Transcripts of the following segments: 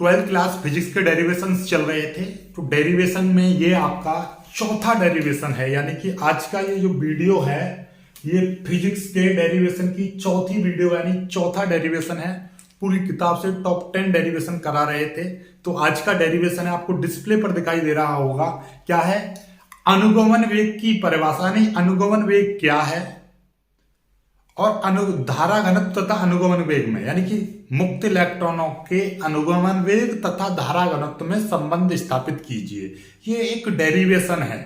12th class physics के derivations चल रहे थे। तो डेरिवेशन में ये आपका चौथा डेरिवेशन है, यानी कि आज का ये जो वीडियो है ये फिजिक्स के डेरिवेशन की चौथी वीडियो यानी चौथा डेरिवेशन है। पूरी किताब से टॉप 10 डेरिवेशन करा रहे थे। तो आज का डेरिवेशन है, आपको डिस्प्ले पर दिखाई दे रहा होगा। क्या है? अनुगमन वेग की परिभाषा। नहीं, अनुगमन वेग क्या है और धारा घनत्व तथा अनुगमन वेग में, यानी कि मुक्त इलेक्ट्रॉनों के अनुगमन वेग तथा धारा घनत्व में संबंध स्थापित कीजिए। ये एक डेरिवेशन है।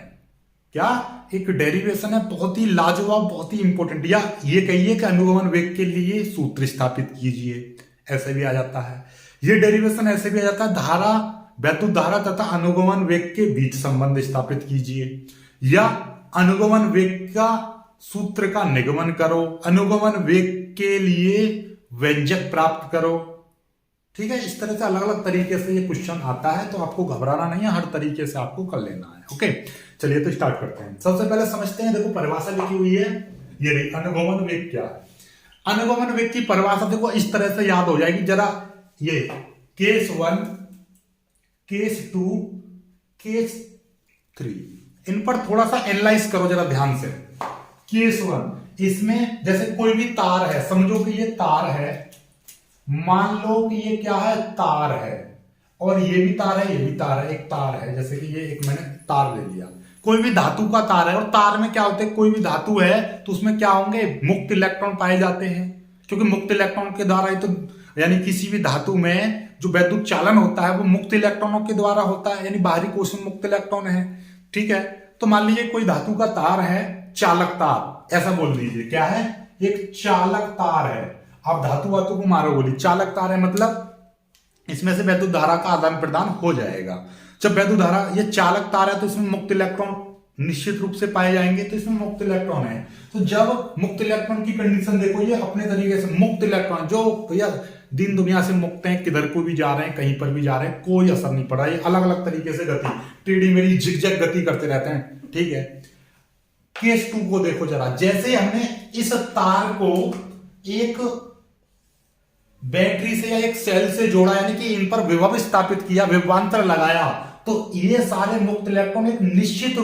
क्या? एक डेरिवेशन है, बहुत ही लाजवाब, बहुत ही इंपॉर्टेंट। या ये कहिए कि अनुगमन वेग के लिए सूत्र स्थापित कीजिए, ऐसे भी आ जाता है। ये डेरिवेशन ऐसे भी आ जाता है, धारा, वैद्युत धारा तथा अनुगमन वेग के बीच संबंध स्थापित कीजिए, या अनुगमन वेग का सूत्र का निगमन करो, अनुगमन वेग के लिए व्यंजक प्राप्त करो। ठीक है, इस तरह से अलग अलग तरीके से ये क्वेश्चन आता है, तो आपको घबराना नहीं है, हर तरीके से आपको कर लेना है। ओके, चलिए तो स्टार्ट करते हैं। सबसे पहले समझते हैं, देखो परिभाषा लिखी हुई है, ये रही। अनुगमन वेग क्या है? अनुगमन वेग की परिभाषा देखो इस तरह से याद हो जाएगी जरा। ये केस 1, केस 2, केस 3, इन पर थोड़ा सा एनालाइज करो जरा ध्यान से। केस 1, इसमें जैसे कोई भी तार है, समझो कि ये तार है, मान लो कि ये क्या है, तार है, और ये भी तार है, ये भी तार है, एक तार है, जैसे कि ये एक मैंने तार ले लिया। कोई भी धातु का तार है, और तार में क्या होते हैं, कोई भी धातु है तो उसमें क्या होंगे, मुक्त इलेक्ट्रॉन पाए जाते हैं, क्योंकि मुक्त इलेक्ट्रॉन के द्वारा ही तो, यानी किसी भी धातु में जो वैद्युत चालन होता है वो मुक्त इलेक्ट्रॉनों के द्वारा होता है, यानी बाहरी कोश में मुक्त इलेक्ट्रॉन है। ठीक है, तो मान लीजिए कोई धातु का तार है, चालक तार, ऐसा बोल दीजिए। क्या है? एक चालक तार है। आप धातु वातु को मारो बोली, चालक तार है मतलब इसमें से वैद्युत धारा का आदान प्रदान हो जाएगा। जब वैद्युत धारा, ये चालक तार है तो इसमें मुक्त इलेक्ट्रॉन निश्चित रूप से पाए जाएंगे, तो इसमें मुक्त इलेक्ट्रॉन है। तो जब मुक्त इलेक्ट्रॉन की कंडीशन देखो, ये अपने तरीके से मुक्त इलेक्ट्रॉन जो भैया दिन दुनिया से मुक्त हैं, किधर को भी जा रहे हैं, कहीं पर भी जा रहे हैं, कोई असर नहीं पड़ा। ये अलग अलग तरीके से गति, टेढ़ी मेढ़ी झिकझक गति करते रहते हैं। ठीक है, केस 2 को देखो जरा। जैसे हमने इस तार को एक बैटरी से या एक सेल से जोड़ा, यानी कि इन पर विभव स्थापित किया, विभवांतर लगाया, तो ये सारे मुक्त इलेक्ट्रॉन एक निश्चित,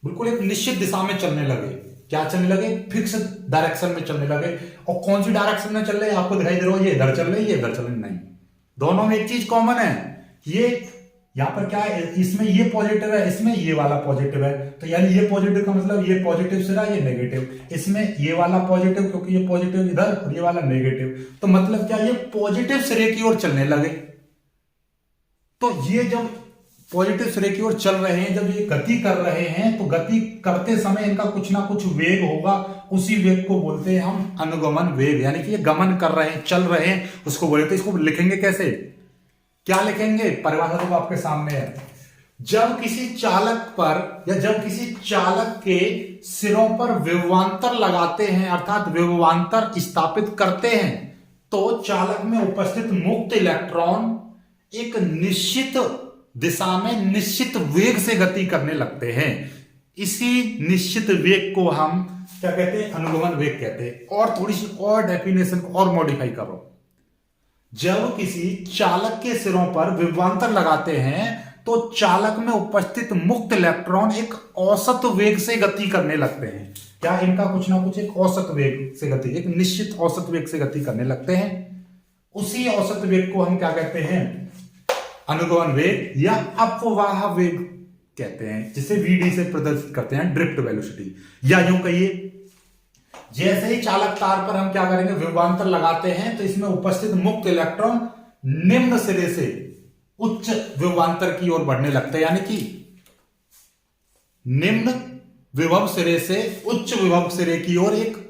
बिल्कुल एक निश्चित दिशा में चलने लगे। क्या चलने लगे? फिक्स डायरेक्शन में चलने लगे। और कौन सी डायरेक्शन में चल रहे हैं आपको दिखाई दे रहा हो, ये इधर चल रही है, ये इधर चल रही नहीं। दोनों में एक चीज कॉमन है, ये यहां पर क्या है, इसमें ये पॉजिटिव है, इसमें ये वाला पॉजिटिव है, तो यानी ये पॉजिटिव का मतलब ये पॉजिटिव सिरा, ये नेगेटिव, इसमें ये वाला पॉजिटिव क्योंकि ये पॉजिटिव इधर और ये वाला नेगेटिव, तो मतलब क्या, ये पॉजिटिव सिरे की ओर चलने लगे। तो ये जब पॉजिटिव सिरे की ओर चल रहे हैं, जब ये गति कर रहे हैं, तो गति करते समय इनका कुछ ना कुछ वेग होगा, उसी वेग को बोलते हैं हम अनुगमन वेग, यानी कि ये गमन कर रहे हैं, चल रहे हैं, उसको बोलते हैं। इसको लिखेंगे कैसे, क्या लिखेंगे? परिभाषा तो आपके सामने है। जब किसी चालक पर या जब किसी चालक के सिरों पर विभवांतर लगाते हैं, अर्थात विभवांतर स्थापित करते हैं, तो चालक में उपस्थित मुक्त इलेक्ट्रॉन एक निश्चित दिशा में निश्चित वेग से गति करने लगते हैं। इसी निश्चित वेग को हम क्या कहते हैं? अनुगमन वेग कहते हैं। और थोड़ी सी और डेफिनेशन को और मॉडिफाई करो। जब किसी चालक के सिरों पर विभवांतर लगाते हैं तो चालक में उपस्थित मुक्त इलेक्ट्रॉन एक औसत वेग से गति करने लगते हैं। क्या? इनका कुछ ना कुछ एक औसत वेग से गति, एक निश्चित औसत वेग से गति करने लगते हैं। उसी औसत वेग को हम क्या कहते हैं? अनुगमन वेग या अपवाह वेग कहते हैं, जिसे वीडी से प्रदर्शित करते हैं, ड्रिफ्ट वेलोसिटी। या यूं कहिए, जैसे ही चालक तार पर हम क्या करेंगे, विभवांतर लगाते हैं, तो इसमें उपस्थित मुक्त इलेक्ट्रॉन निम्न सिरे से उच्च विभवांतर की ओर बढ़ने लगते हैं, यानी कि निम्न विभव सिरे से उच्च विभव सिरे की ओर एक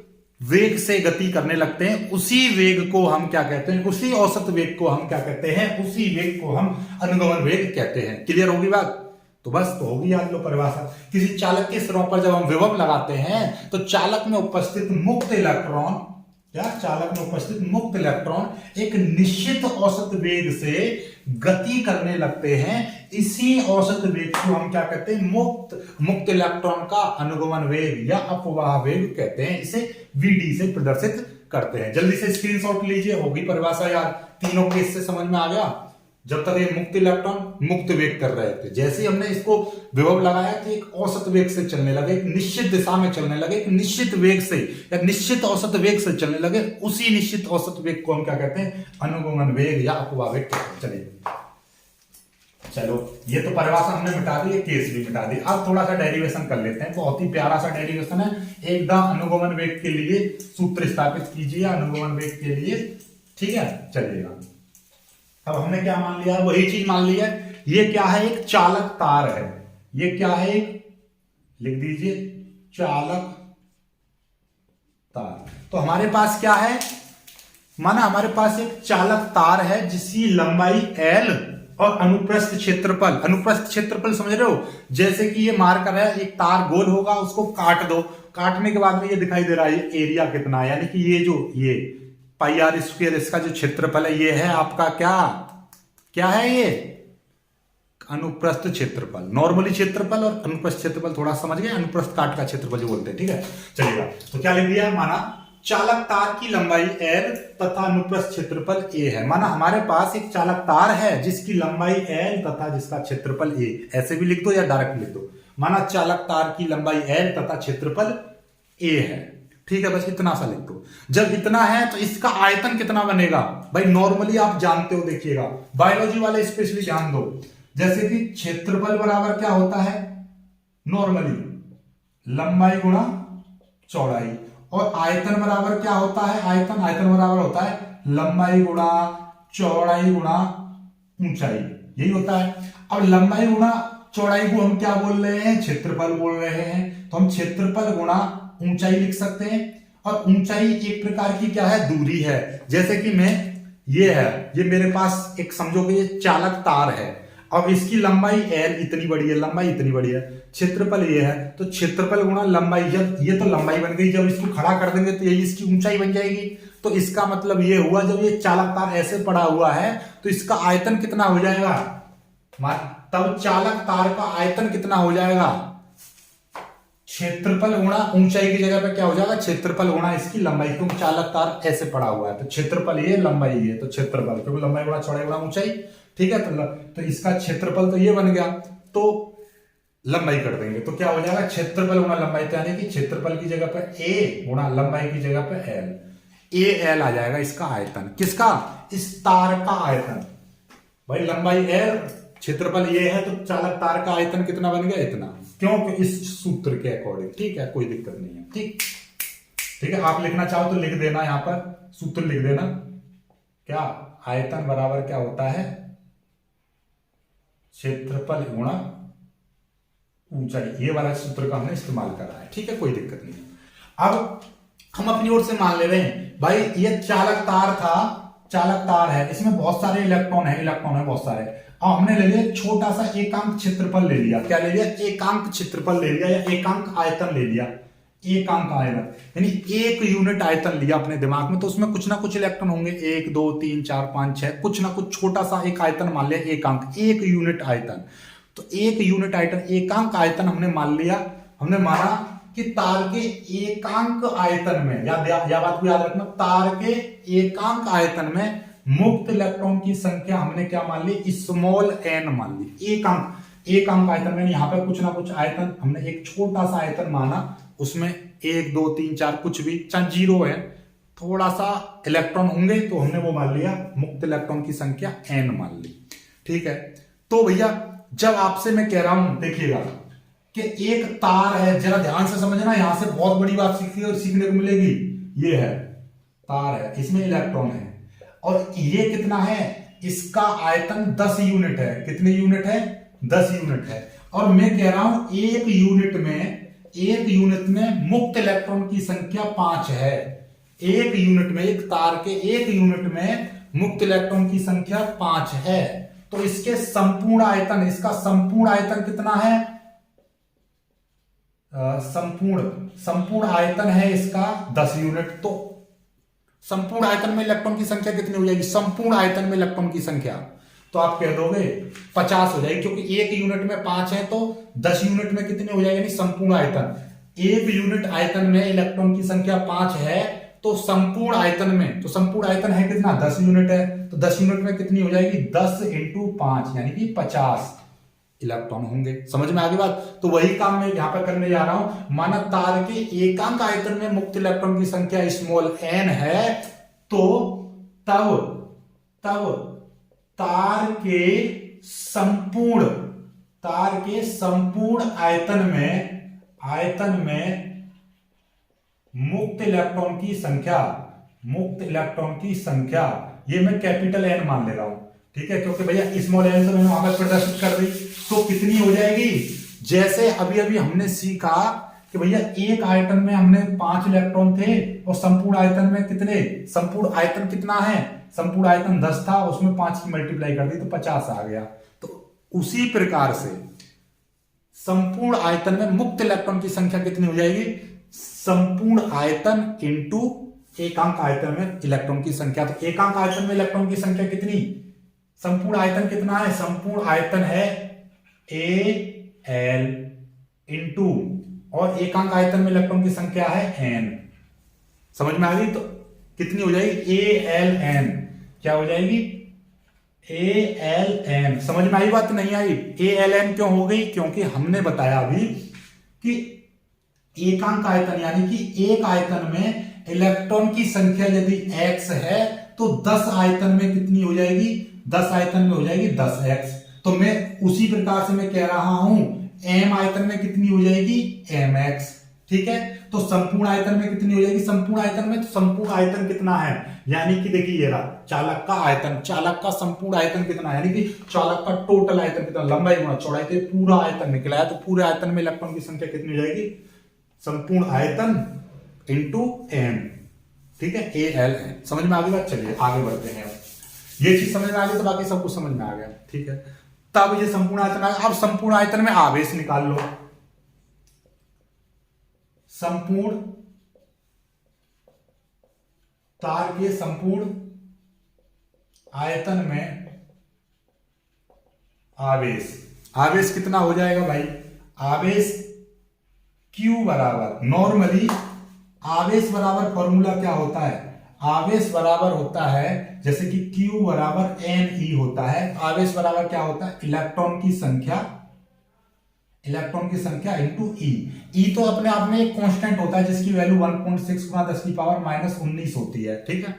वेग से गति करने लगते हैं। उसी वेग को हम क्या कहते हैं? उसी औसत वेग को हम क्या कहते हैं? उसी वेग को हम अनुगमन वेग कहते हैं। क्लियर होगी बात? तो बस तो होगी याद लो परिभाषा। किसी चालक के सिरों पर जब हम विभव लगाते हैं तो चालक में उपस्थित मुक्त इलेक्ट्रॉन, या चालक में उपस्थित मुक्त इलेक्ट्रॉन एक निश्चित औसत वेग से गति करने लगते हैं। इसी औसत वेग को हम क्या कहते हैं? मुक्त इलेक्ट्रॉन का अनुगमन वेग या अपवाह वेग कहते हैं। इसे वीडी से प्रदर्शित करते हैं। जल्दी से स्क्रीनशॉट लीजिए, होगी परिभाषा याद, तीनों केस से समझ में आ गया। जब तक ये मुक्त इलेक्ट्रॉन मुक्त वेग कर रहे थे, जैसे ही हमने इसको विभव लगाया कि एक औसत वेग से चलने लगे, एक निश्चित दिशा में चलने लगे, एक निश्चित वेग से या निश्चित औसत वेग से चलने लगे, उसी निश्चित औसत वेग को हम क्या कहते हैं, अनुगमन वेग या अपवाह वेग कहते हैं। चलिए चलो, ये तो परिभाषा हमने मिटा दी, ये केस भी मिटा दी। अब थोड़ा सा डेरिवेशन कर लेते हैं, बहुत ही प्यारा सा डेरिवेशन है एकदम। अनुगमन वेग के लिए सूत्र स्थापित कीजिए, अनुगमन वेग के लिए, ठीक है। चलिएगा, अब हमने क्या मान लिया, वही चीज मान लिया। ये क्या है, एक चालक तार है। ये क्या है, एक लिख दीजिए चालक तार। तो हमारे पास क्या है, माना हमारे पास एक चालक तार है जिसकी लंबाई L और अनुप्रस्थ क्षेत्रफल, अनुप्रस्थ क्षेत्रफल समझ रहे हो, जैसे कि ये मार्कर है, एक तार गोल होगा, उसको काट दो, काटने के बाद में ये दिखाई दे रहा है एरिया कितना है, यानी कि ये जो ये पाई आर स्क्वायर इसका जो क्षेत्रफल है, ये है आपका क्या क्या है, ये अनुप्रस्थ क्षेत्रफल। नॉर्मली क्षेत्रफल और अनुप्रस्थ क्षेत्रफल थोड़ा समझ गए, अनुप्रस्थ काट का क्षेत्रफल जो बोलते हैं, ठीक है। चलिएगा, तो क्या लिख दिया, माना चालक तार की लंबाई L तथा अनुप्रस्थ क्षेत्रफल A है। माना हमारे पास एक चालक तार है जिसकी लंबाई L तथा जिसका क्षेत्रफल A, ऐसे भी लिख दो या डायरेक्ट लिख दो। माना चालक तार की लंबाई L तथा क्षेत्रफल A है, ठीक है, बस इतना सा लिख दो। जब इतना है तो इसका आयतन कितना बनेगा भाई, नॉर्मली आप जानते हो, देखिएगा बायोलॉजी वाले स्पेशली ध्यान दो, जैसे कि क्षेत्रफल बराबर क्या होता है, नॉर्मली लंबाई गुणा चौड़ाई, और आयतन बराबर क्या होता है, आयतन बराबर होता है लंबाई गुणा चौड़ाई गुणा ऊंचाई, यही होता है। अब लंबाई गुणा चौड़ाई को हम क्या बोल रहे हैं, क्षेत्रफल बोल रहे हैं, तो हम क्षेत्रफल गुणा ऊंचाई लिख सकते हैं। और ऊंचाई एक प्रकार की क्या है, दूरी है। जैसे कि मैं ये है, ये मेरे पास एक समझो कि ये चालक तार है, अब इसकी लंबाई L इतनी बड़ी है, लंबाई इतनी बड़ी है, क्षेत्रफल ये है, तो क्षेत्रफल गुणा लंबाई, जब ये तो लंबाई बन गई, जब इसको खड़ा कर देंगे तो यही इसकी ऊंचाई बन जाएगी। तो इसका मतलब ये हुआ, जब ये चालक तार ऐसे पड़ा हुआ है तो इसका आयतन कितना हो जाएगा, तब चालक तार का आयतन कितना हो जाएगा, क्षेत्रफल गुणा ऊंचाई की जगह पे क्या हो जाएगा, क्षेत्रफल गुणा इसकी लंबाई, क्योंकि चालक तार ऐसे पड़ा हुआ है, तो क्षेत्रफल ये, लंबाई ये, तो क्षेत्रफल क्योंकि लंबाई गुणा चौड़ाई गुणा ऊंचाई, ठीक है। तो इसका क्षेत्रफल तो ये बन गया, तो लंबाई कर देंगे तो क्या हो जाएगा, क्षेत्रफल गुणा लंबाई, तो यानी कि क्षेत्रफल की जगह पे A गुणा लंबाई की जगह पे L, AL आ जाएगा इसका आयतन, किसका, इस तार का आयतन। भाई लंबाई L, क्षेत्रफल ये है, तो चालक तार का आयतन कितना बन गया, इतना, क्योंकि इस सूत्र के अकॉर्डिंग, ठीक है, कोई दिक्कत नहीं है, ठीक है। आप लिखना चाहो तो लिख देना, यहां पर सूत्र लिख देना, क्या आयतन बराबर क्या होता है, क्षेत्रफल गुणा ऊंचाई, ये वाला सूत्र का हमने इस्तेमाल करा है, ठीक है, कोई दिक्कत नहीं। अब हम अपनी ओर से मान ले रहे हैं भाई, ये चालक तार था, चालक तार है, इसमें बहुत सारे इलेक्ट्रॉन है बहुत सारे। अब हमने ले लिया छोटा सा एकांक क्षेत्रफल ले लिया, क्या ले लिया, एकांक क्षेत्रफल ले लिया, या एकांक आयतन ले लिया, एकांक आयतन यानी एक यूनिट आयतन लिया अपने दिमाग में, तो उसमें कुछ ना कुछ इलेक्ट्रॉन होंगे, 1 2 3 4 5 6, कुछ ना कुछ छोटा सा एक आयतन मान लिया, एकांक, एक यूनिट आयतन। तो एक यूनिट आयतन, एकांक आयतन हमने मान लिया, हमने माना कि तार के एकांक आयतन में, या बात को याद रखना, तार के एकांक आयतन में मुक्त इलेक्ट्रॉन की संख्या हमने क्या मान ली, स्मॉल n मान ली। एकांक आयतन में यहाँ पे कुछ ना कुछ आयतन, हमने एक छोटा सा आयतन माना, उसमें 1 2 3 4 कुछ भी, चाहे 0 है, थोड़ा सा इलेक्ट्रॉन होंगे, तो हमने वो मान लिया, मुक्त इलेक्ट्रॉन की संख्या n मान ली, ठीक है। तो भैया जब आपसे मैं कह रहा हूं, देखिएगा कि एक तार है, जरा ध्यान से समझना, यहां से बहुत बड़ी बात सीखने को मिलेगी। ये है तार है, इसमें इलेक्ट्रॉन है, और ये कितना है, इसका आयतन 10 यूनिट है। कितने यूनिट है, 10 यूनिट है। और मैं कह रहा हूं एक यूनिट में मुक्त इलेक्ट्रॉन की संख्या 5 है। एक यूनिट में, एक तार के एक यूनिट में मुक्त इलेक्ट्रॉन की संख्या 5 है। तो इसके संपूर्ण आयतन, इसका संपूर्ण आयतन कितना है, संपूर्ण आयतन है इसका 10 यूनिट। तो संपूर्ण आयतन में इलेक्ट्रॉन की संख्या कितनी हो जाएगी, संपूर्ण आयतन में इलेक्ट्रॉन की संख्या, तो आप कह दोगे 50 हो जाएगी, क्योंकि एक यूनिट में 5 है, तो 10 यूनिट में कितनी हो जाएगी, संपूर्ण आयतन। एक यूनिट आयतन में इलेक्ट्रॉन की संख्या 5 है, तो संपूर्ण आयतन में, तो संपूर्ण आयतन है कितना, 10 यूनिट है, तो 10 यूनिट में कितनी हो जाएगी, 10 इंटू 5 यानी कि 50 इलेक्ट्रॉन होंगे। समझ में आ गई बात। तो वही काम मैं यहां पर करने जा रहा हूं। माना तार के एकांक आयतन में मुक्त इलेक्ट्रॉन की संख्या स्मॉल n है, तो तब तार के संपूर्ण आयतन में मुक्त इलेक्ट्रॉन की संख्या ये मैं कैपिटल N मान ले रहा हूं, ठीक है, क्योंकि भैया स्मॉल n तो मैंने वहां पर प्रदर्शित कर दी, तो कितनी हो जाएगी, जैसे अभी हमने सीखा कि भैया एक आयतन में हमने 5 इलेक्ट्रॉन थे और संपूर्ण आयतन में कितने, संपूर्ण आयतन कितना है, संपूर्ण आयतन 10 था, उसमें 5 की मल्टीप्लाई कर दी तो 50 आ गया। तो उसी प्रकार से संपूर्ण आयतन में मुक्त इलेक्ट्रॉन की संख्या कितनी हो जाएगी, संपूर्ण आयतन इंटू एकांक आयतन में इलेक्ट्रॉन की संख्या। तो एकांक आयतन में इलेक्ट्रॉन की संख्या कितनी, संपूर्ण आयतन कितना है, संपूर्ण आयतन है Al इंटू और एकांक आयतन में इलेक्ट्रॉन की संख्या है n। समझ में आ गई। तो कितनी हो जाएगी, Aln, क्या हो जाएगी, Aln। समझ में आई बात, नहीं आई। Aln क्यों हो गई, क्योंकि हमने बताया अभी कि एकांक आयतन यानी कि एक आयतन में इलेक्ट्रॉन की संख्या यदि x है तो 10 आयतन में कितनी हो जाएगी, 10 आयतन में हो जाएगी 10x। तो मैं उसी प्रकार से मैं कह रहा हूं m आयतन में कितनी हो जाएगी, mx, ठीक है। तो संपूर्ण आयतन में कितनी हो जाएगी, संपूर्ण आयतन में, तो संपूर्ण आयतन कितना है, यानी कि देखिए ये रहा चालक का आयतन, चालक का संपूर्ण आयतन कितना है, यानी कि चालक का टोटल आयतन कितना, लंबाई गुणा चौड़ाई, तो पूरा आयतन निकला है। तो पूरे आयतन में इलेक्ट्रॉन की संख्या कितनी हो जाएगी, संपूर्ण आयतन इंटू m, ठीक है, Aln। समझ में आ गई बात। चलिए आगे बढ़ते हैं। ये चीज समझ में आ गई तो बाकी सब कुछ समझ में आ गया, ठीक है। तब ये संपूर्ण आयतन आ गया। अब संपूर्ण आयतन में आवेश निकाल लो। संपूर्ण तार के संपूर्ण आयतन में आवेश कितना हो जाएगा भाई, आवेश Q बराबर, नॉर्मली आवेश बराबर फॉर्मूला क्या होता है, आवेश बराबर होता है जैसे कि Q बराबर Ne होता है। आवेश बराबर क्या होता है, इलेक्ट्रॉन की संख्या इंटू E तो अपने आप में एक कांस्टेंट होता है जिसकी वैल्यू 1.6 गुना 10 की पावर -19 होती है, ठीक है,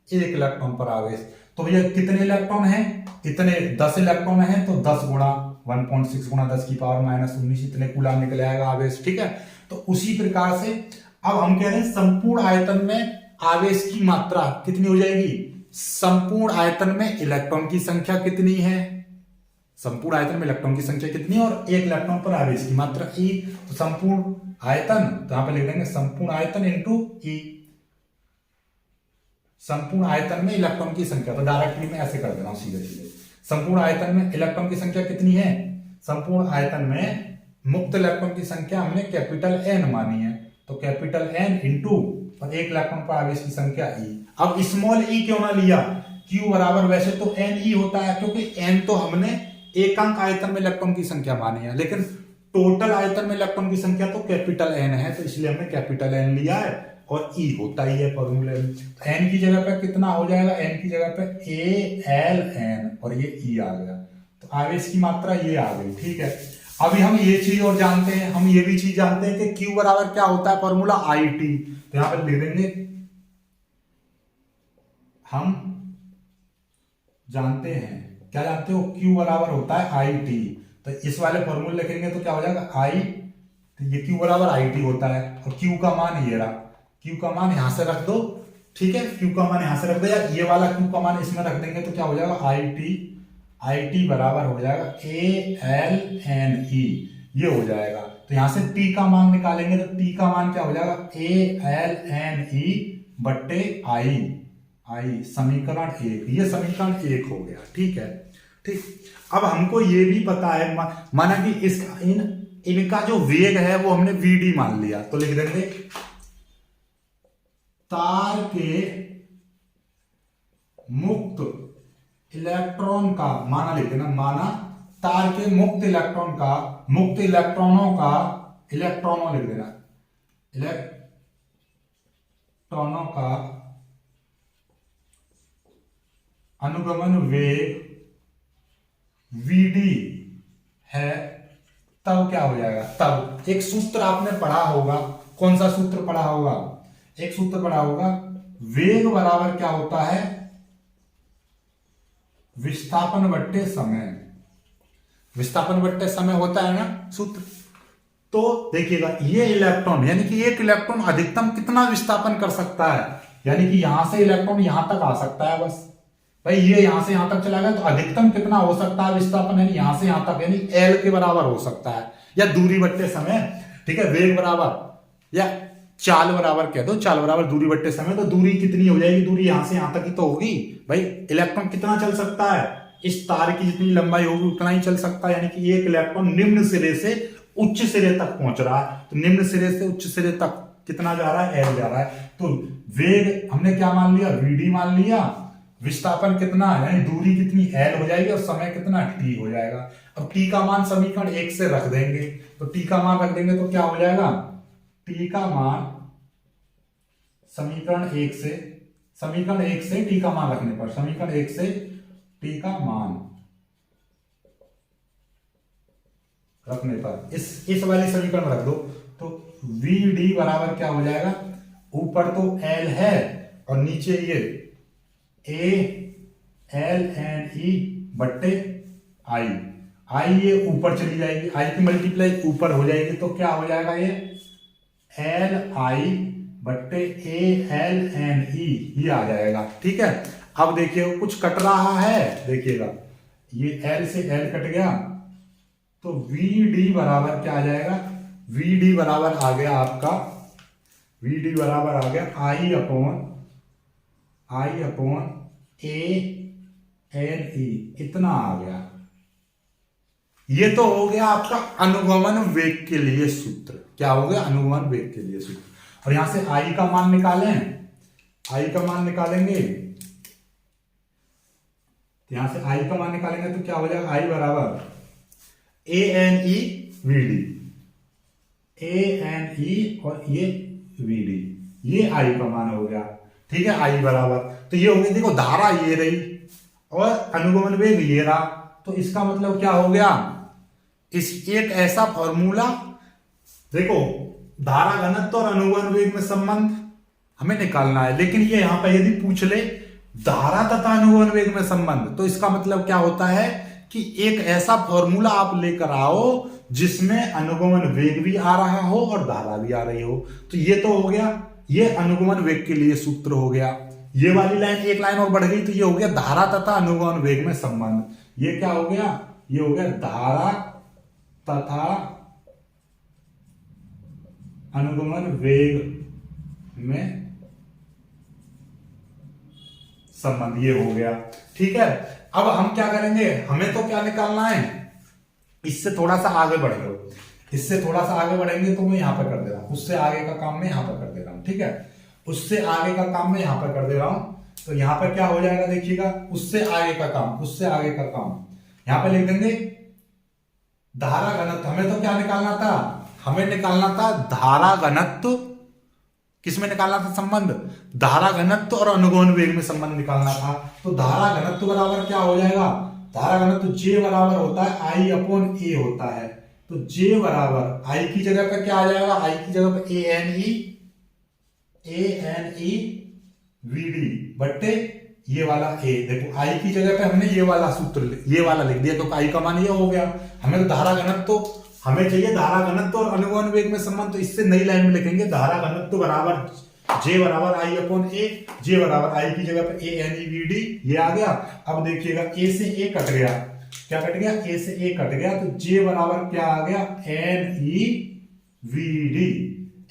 एक इलेक्ट्रॉन पर आवेश। तो भैया कितने इलेक्ट्रॉन हैं, इतने 10 इलेक्ट्रॉन हैं, तो 10 गुणा 1.6 गुणा 10 की पावर -19 इतने कूलम निकल आएगा आवेश, ठीक है। तो उसी प्रकार से अब हम कह रहे हैं संपूर्ण आयतन में आवेश की मात्रा कितनी हो जाएगी, संपूर्ण आयतन में इलेक्ट्रॉन की संख्या कितनी है, संपूर्ण आयतन में इलेक्ट्रॉन की संख्या कितनी है और एक इलेक्ट्रॉन पर आवेश की मात्रा E। तो संपूर्ण आयतन, तो यहां पर लिख देंगे संपूर्ण आयतन इंटू E, संपूर्ण आयतन में इलेक्ट्रॉन की संख्या। तो डायरेक्टली मैं ऐसे कर दे रहा हूं सीधे सीधे, संपूर्ण आयतन में इलेक्ट्रॉन की संख्या कितनी है, संपूर्ण आयतन में मुक्त इलेक्ट्रॉन की संख्या हमने कैपिटल N मानी है, तो कैपिटल N इंटू और एक इलेक्ट्रॉन पर आवेश की संख्या E। अब स्मॉल e क्यों ना लिया, Q बराबर वैसे तो Ne होता है, क्योंकि N तो हमने एकांक आयतन में इलेक्ट्रॉन की संख्या मानी है, लेकिन टोटल आयतन में इलेक्ट्रॉन की संख्या तो कैपिटल N है, तो इसलिए हमने कैपिटल N लिया है और E होता ही है फॉर्मूले में। तो N की जगह पे कितना हो जाएगा, N की जगह पे Aln और ये E आ गया, तो आवेश की मात्रा ये आ गई, ठीक है। अभी हम ये चीज और जानते हैं, हम ये भी चीज जानते हैं कि Q बराबर क्या होता है, फॉर्मूला IT। तो यहां पर लिख देंगे, हम जानते हैं, क्या जानते हो, Q बराबर होता है IT। तो इस वाले फॉर्मूले लिखेंगे तो क्या हो जाएगा I, तो ये Q बराबर IT होता है और Q का मान ये रहा, Q का मान यहां से रख दो, ठीक है, Q का मान यहां से रख दो, या ये वाला Q का मान इसमें रख देंगे तो क्या हो जाएगा IT बराबर हो जाएगा Alne, ये हो जाएगा। तो यहां से T का मान निकालेंगे तो T का मान क्या हो जाएगा, Alne बट्टे I, समीकरण 1, ये समीकरण 1 हो गया, ठीक है, ठीक। अब हमको ये भी पता है, माना कि इसका इनका जो वेग है वो हमने Vd मान लिया, तो लिख देंगे तार के मुक्त इलेक्ट्रॉन का, माना लिख देना, माना तार के मुक्त इलेक्ट्रॉनों लिख देना, इलेक्ट्रॉनों का अनुगमन वेग वीडी है, तब क्या हो जाएगा? तब एक सूत्र आपने पढ़ा होगा। कौन सा सूत्र पढ़ा होगा? एक सूत्र पढ़ा होगा, वेग बराबर क्या होता है? विस्थापन बट्टे समय। विस्थापन बट्टे समय होता है ना सूत्र। तो देखिएगा, ये इलेक्ट्रॉन यानी कि एक इलेक्ट्रॉन अधिकतम कितना विस्थापन कर सकता है, यानी कि यहां से इलेक्ट्रॉन यहां तक आ सकता है। बस भाई ये यहां से यहां तक चला गया तो अधिकतम कितना हो सकता है विस्थापन, यानी यहां से यहां तक, यानी एल के बराबर हो सकता है, या दूरी बट्टे समय। ठीक है, वेग बराबर या चाल बराबर कह दो, चाल बराबर दूरी बट्टे समय। तो दूरी कितनी हो जाएगी? दूरी यहां से यहां तक ही तो होगी। भाई इलेक्ट्रॉन कितना चल सकता है? इस तार की जितनी लंबाई होगी उतना ही चल सकता है, यानी कि एक इलेक्ट्रॉन निम्न सिरे से उच्च सिरे तक पहुंच रहा है। तो निम्न सिरे से उच्च सिरे तक कितना जा रहा है? एल जा रहा है। तो वेग हमने क्या मान लिया? वीडी मान लिया। विस्थापन कितना है, यानी दूरी कितनी? एल हो जाएगी, और समय कितना? टी हो जाएगा। अब टी का मान समीकरण 1 से रख देंगे, तो टी का मान रख देंगे तो क्या हो जाएगा? टी का मान समीकरण 1 से, समीकरण 1 से टी का मान रखने पर, समीकरण 1 से टी का मान रखने पर इस वाली समीकरण रख दो, तो वी डी बराबर क्या हो जाएगा? ऊपर तो एल है और नीचे ये ए एल एन ई बट्टे आई। आई ये ऊपर चली जाएगी, आई की मल्टीप्लाई ऊपर हो जाएगी, तो क्या हो जाएगा? ये एल आई बट्टे ए एल एन ई, ये आ जाएगा। ठीक है, अब देखिए कुछ कट रहा है, देखिएगा ये एल से एल कट गया, तो वी डी बराबर क्या आ जाएगा? वी डी बराबर आ गया आपका, वी डी बराबर आ गया आई अपॉन ए एन ई, इतना आ गया। ये तो हो गया आपका अनुगमन वेग के लिए सूत्र। क्या हो गया? अनुगमन वेग के लिए सूत्र। और यहां से आई का मान निकालें, आई का मान निकालेंगे, तो यहां से आई का मान निकालेंगे तो क्या हो जाएगा? आई बराबर A N E V D, A N E और ये वी डी, ये आई का मान हो गया। ठीक है, आई बराबर, तो ये हो गया, देखो धारा ये रही और अनुगमन वेग ये रहा, तो इसका मतलब क्या हो गया? इस एक ऐसा फॉर्मूला, देखो धारा घनत्व और अनुगमन वेग में संबंध हमें निकालना है, लेकिन ये यहां पर यदि पूछ ले धारा तथा अनुगमन वेग में संबंध, तो इसका मतलब क्या होता है कि एक ऐसा फॉर्मूला आप लेकर आओ जिसमें अनुगमन वेग भी आ रहा हो और धारा भी आ रही हो। तो ये तो हो गया, ये अनुगमन वेग के लिए सूत्र हो गया। ये वाली लाइन एक लाइन और बढ़ गई, तो ये हो गया धारा तथा अनुगमन वेग में संबंध। ये क्या हो गया? ये हो गया धारा तथा अनुगमन वेग में संबंध, ये हो गया। ठीक है, अब हम क्या करेंगे? हमें तो क्या निकालना है? इससे थोड़ा सा आगे बढ़ लो, इससे थोड़ा सा आगे बढ़ेंगे तो मैं यहां पर कर दे रहा हूं, उससे आगे का काम मैं यहां पर कर दे रहा हूं। ठीक है, उससे आगे का काम मैं यहां पर कर दे रहा हूं, तो यहां पर क्या हो जाएगा? देखिएगा, उससे आगे का काम, उससे आगे का काम यहां पर लिख देंगे धारा घनत्व। हमें तो क्या निकालना था? हमें निकालना था धारा घनत्व। किसमें निकालना था संबंध? धारा घनत्व और अनुगमन वेग में संबंध निकालना था। तो धारा घनत्व बराबर क्या हो जाएगा? धारा घनत्व J बराबर होता है आई अपॉन ए होता है। तो J बराबर आई की जगह पर क्या आ जाएगा? आई की जगह पर A N E V D बट्टे ये वाला ए। देखो आई की जगह पे हमने ये वाला सूत्र, ये वाला लिख दिया, तो आई का मान ये हो गया। हमें तो धारा घनत्व, हमें चाहिए धारा घनत्व और अनुगमन वेग में संबंध, तो इससे नई लाइन में लिखेंगे धारा घनत्व बराबर J बराबर आई अपॉन ए, J बराबर आई की जगह पे A N E V D, ये आ गया। अब देखिएगा ए से ए कट गया, क्या कट गया? ए से ए कट गया, तो J बराबर क्या आ गया? N E V D,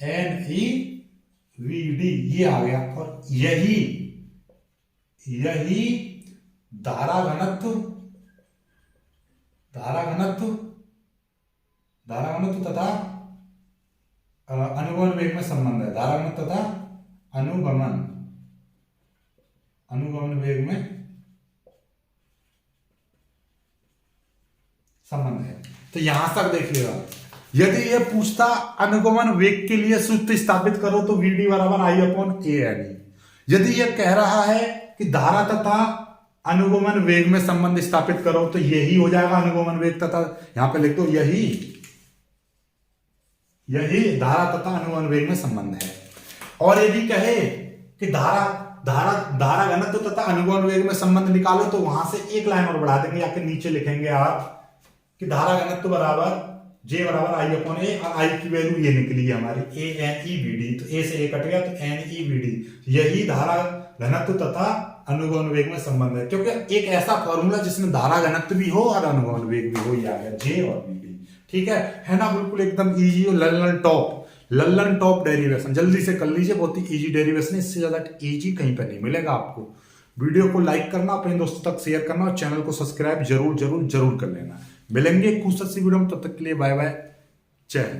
N E V D, ये आ गया। और यही धारा घनत्व, धारा घनत्व तथा अनुगमन वेग में संबंध है। धारा घनत्व तथा अनुगमन वेग में संबंध है। तो यहां तक देखिएगा, यदि ये पूछता अनुगमन वेग के लिए सूत्र स्थापित करो तो वीडी बराबर आई अपॉन ए एन ई। यदि ये कह रहा है कि धारा तथा अनुगमन वेग में संबंध स्थापित करो तो यही हो जाएगा अनुगमन वेग तथा, यहां पे लिख दो यही धारा तथा अनुगमन वेग में संबंध है। और यदि कहे कि धारा घनत्व तथा अनुगमन वेग में संबंध निकालो तो वहां से एक लाइन और बढ़ा देंगे, या फिर नीचे लिखेंगे आप कि धारा घनत्व बराबर J बराबर आई अपॉन ए, और आई की वैल्यू ये निकली है हमारी A N E V D, तो ए से ए कट गया तो एन ई वी डी। यही धारा घनत्व तथा अनुगमन वेग में संबंध है, क्योंकि एक ऐसा फॉर्मूला जिसमें धारा घनत्व भी हो और अनुगमन वेग भी हो, ही आ गया J और वी डी। ठीक है ना, बिल्कुल एकदम इजी और लल्लन टॉप डेरिवेशन जल्दी से कर लीजिए, बहुत ही इजी डेरिवेशन, इससे ज्यादा इजी कहीं पर नहीं मिलेगा आपको। वीडियो को लाइक करना, अपने दोस्तों तक शेयर करना और चैनल को सब्सक्राइब जरूर कर लेना। मिलेंगे कुछ अच्छी वीडियो में, तब तक के लिए बाय बाय, जय हिंद।